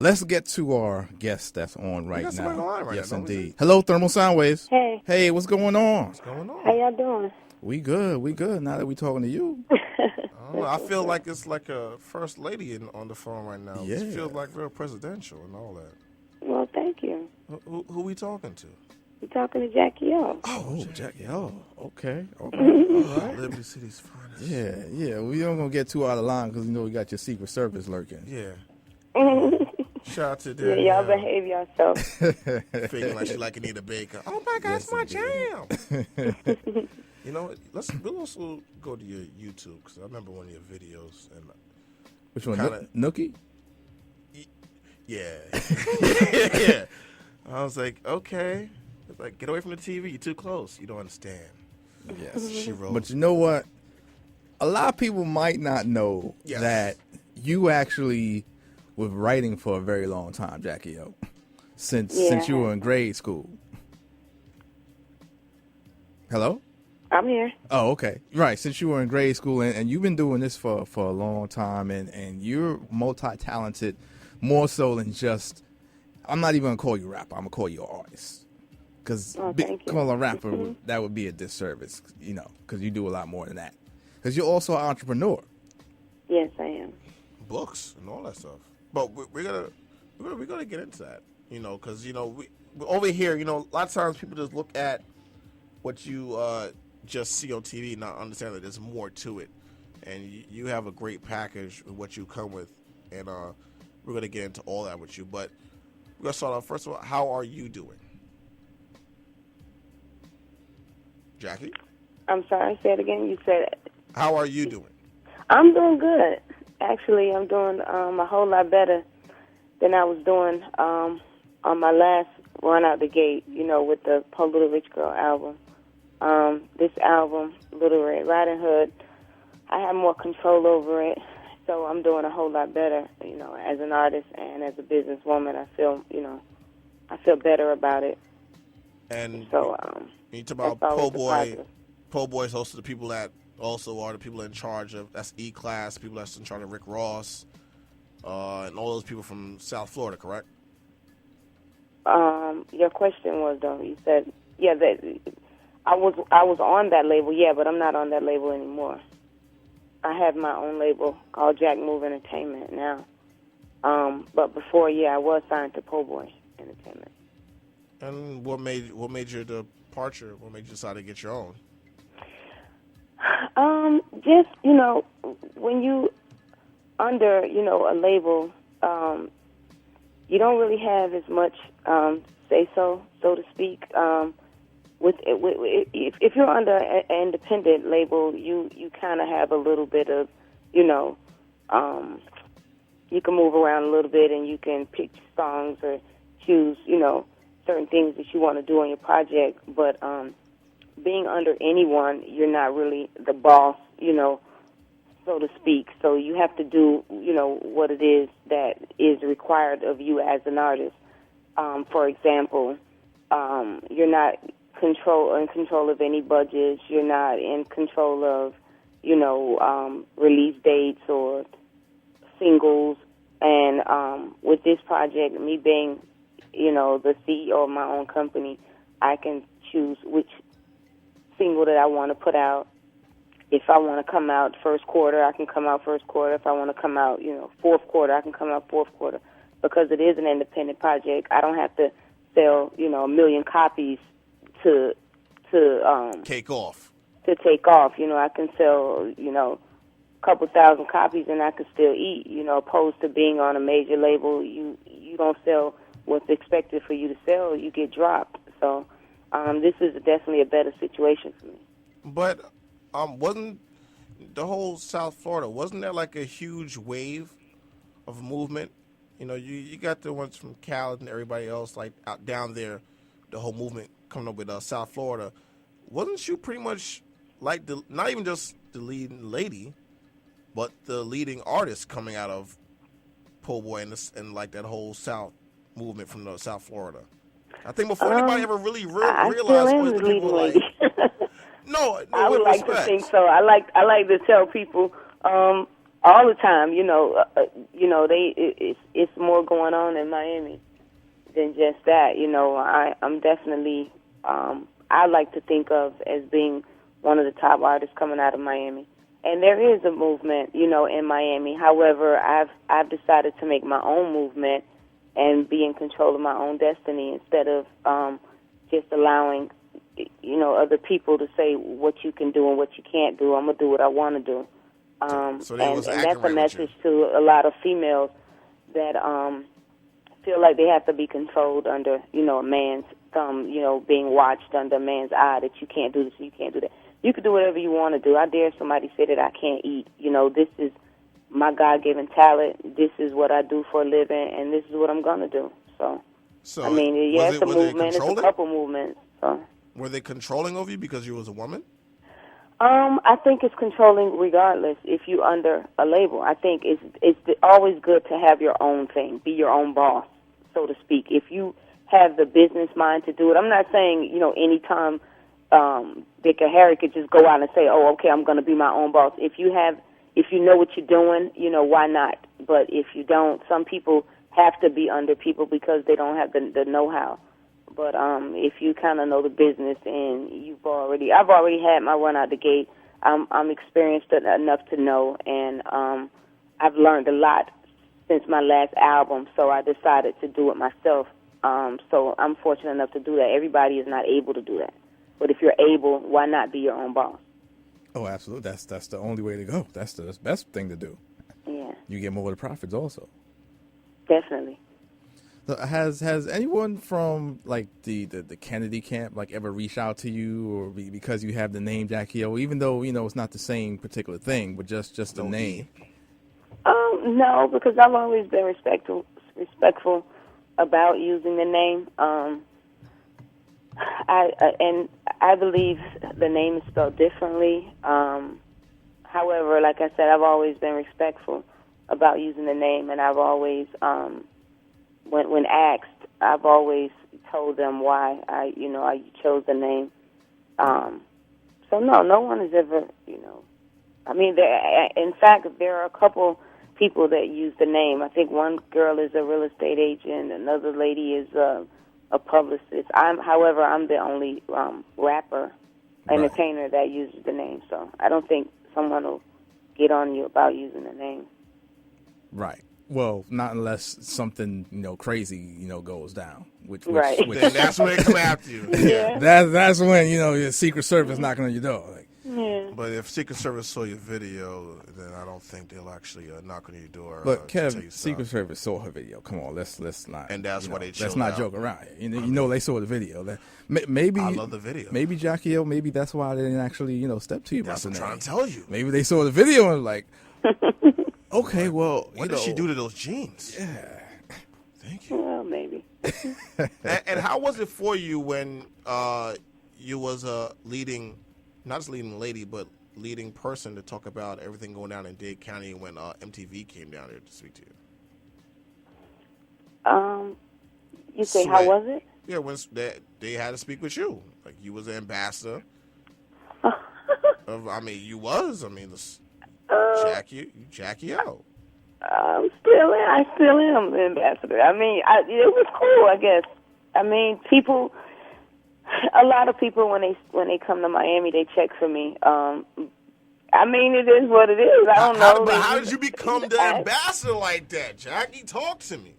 Let's get to our guest that's on right now. Somebody on right yes, now, indeed. Hello, Thermal Soundwaves. Hey. Hey, what's going on? What's going on? How y'all doing? We good. Now that we talking to you. I feel like it's like a first lady on the phone right now. Yeah. It feels like real presidential and all that. Well, thank you. Who we talking to? You're talking to Jacki O. Oh, Jacki O. Okay. All right. Liberty City's finest. Yeah. We don't gonna get too out of line because you know we got your Secret Service lurking. Yeah. Shout out to them. Yeah, y'all behave yourself. Feeling like she like Anita Baker. Oh my God, it's my jam. You know, we'll also go to your YouTube because I remember one of your videos and Which one? Nookie? Yeah. Yeah. I was like, okay. It's like, get away from the TV. You're too close. You don't understand. Yes. She wrote. But you know what? A lot of people might not know that you actually were writing for a very long time, Jacki O, since you were in grade school. Hello? I'm here. Oh, okay. Right. Since you were in grade school, and you've been doing this for a long time, and you're multi-talented, more so than just, I'm not even going to call you a rapper. I'm going to call you an artist. Because call a rapper, that would be a disservice, you know, because you do a lot more than that. Because you're also an entrepreneur. Yes, I am. Books and all that stuff. But we're gonna get into that, you know, because, you know, we over here, you know, a lot of times people just look at what you just see on TV and not understand that there's more to it. And you have a great package with what you come with, and we're going to get into all that with you. But we're going to start off, first of all, how are you doing? Jacki? I'm sorry, say it again. You said... How are you doing? I'm doing good. Actually, I'm doing a whole lot better than I was doing on my last run out the gate, you know, with the Poor Little Rich Girl album. This album, Little Red Riding Hood, I have more control over it, so I'm doing a whole lot better, you know, as an artist and as a businesswoman. I feel better about it. And so, you talk about Po' Boy. Po' Boy is also the people that also are the people in charge of, that's E-Class, people that's in charge of Rick Ross, and all those people from South Florida, correct? Your question was, though, you said, that I was on that label, but I'm not on that label anymore. I have my own label called Jack Move Entertainment now. But before, I was signed to Po' Boy Entertainment. And what made your departure? What made you decide to get your own? Just, you know, when you under, you know, a label, you don't really have as much say-so to speak. If you're under an independent label, you kind of have a little bit of, you know, you can move around a little bit and you can pick songs or choose, you know, certain things that you want to do on your project. But being under anyone, you're not really the boss, you know, so to speak. So you have to do, you know, what it is that is required of you as an artist. For example, you're not in control of any budgets. You're not in control of, you know, release dates or singles. And with this project, me being, you know, the CEO of my own company, I can choose which single that I want to put out. If I want to come out first quarter, I can come out first quarter. If I want to come out, you know, fourth quarter, I can come out fourth quarter. Because it is an independent project, I don't have to sell, you know, 1 million copies to take off. To take off, you know, I can sell, you know, a couple thousand copies and I can still eat, you know, opposed to being on a major label, you don't sell what's expected for you to sell, you get dropped. So this is definitely a better situation for me. But wasn't the whole South Florida, wasn't there like a huge wave of movement? You know, you got the ones from Cal and everybody else, like out down there, the whole movement coming up with South Florida. Wasn't you pretty much like not even just the leading lady, but the leading artist coming out of Po' Boy and like that whole South movement from South Florida? I think before anybody ever really realized what the people were like. No, I would like to think so. I like to tell people all the time. It's more going on in Miami than just that. I'm definitely I like to think of as being one of the top artists coming out of Miami. And there is a movement, in Miami. However, I've decided to make my own movement and be in control of my own destiny instead of just allowing, other people to say what you can do and what you can't do. I'm gonna do what I want to do. So they was and acting that's a right with message to a lot of females that feel like they have to be controlled under, a man's thumb, being watched under a man's eye, that you can't do this, you can't do that. You can do whatever you want to do. I dare somebody say that I can't eat. This is my God-given talent. This is what I do for a living, and this is what I'm going to do. So I mean, yeah, it's a movement. It's a couple movements. So. Were they controlling over you because you was a woman? I think it's controlling regardless if you under a label. I think it's always good to have your own thing, be your own boss, so to speak. If you have the business mind to do it, I'm not saying, anytime Dick or Harry could just go out and say, oh, okay, I'm going to be my own boss. If you know what you're doing, why not? But if you don't, some people have to be under people because they don't have the know-how. But if you kind of know the business and I've already had my run out the gate. I'm experienced enough to know, and I've learned a lot since my last album. So I decided to do it myself. So I'm fortunate enough to do that. Everybody is not able to do that, but if you're able, why not be your own boss? Oh, absolutely. That's the only way to go. That's the best thing to do. Yeah. You get more of the profits also. Definitely. So has anyone from like the Kennedy camp like ever reached out to you, or because you have the name Jacki O, even though it's not the same particular thing, but just the name? No, because I've always been respectful about using the name. I believe the name is spelled differently. However, like I said, I've always been respectful about using the name, and I've always, when asked, I've always told them why I chose the name. So no one has ever, I mean, in fact, there are a couple people that use the name. I think one girl is a real estate agent, another lady is a publicist. However, I'm the only rapper, entertainer that uses the name. So I don't think someone will get on you about using the name. Right. Well, not unless something crazy goes down. Which then that's when they come after you. Yeah. That's when your Secret Service knocking on your door. Like, yeah. But if Secret Service saw your video, then I don't think they'll actually knock on your door. But Kev, Secret Service saw her video. Come on, let's not. And that's why they let's not joke around. They saw the video. Maybe I love the video. Maybe Jacki O. Maybe that's why they didn't actually step to you. That's about what the I'm name. trying to tell you. Maybe they saw the video and like, okay, well, what did she do to those jeans? Yeah. Thank you. Well, maybe. and how was it for you when you was a not just leading lady, but leading person to talk about everything going down in Dade County when MTV came down there to speak to you? You say, how was it? Yeah, when they had to speak with you. Like, you was the ambassador. You was. Jacki O. I still am the ambassador. It was cool, I guess. A lot of people when they come to Miami, they check for me. It is what it is. I don't know. But how did you become the ambassador like that, Jacki? Talk to me.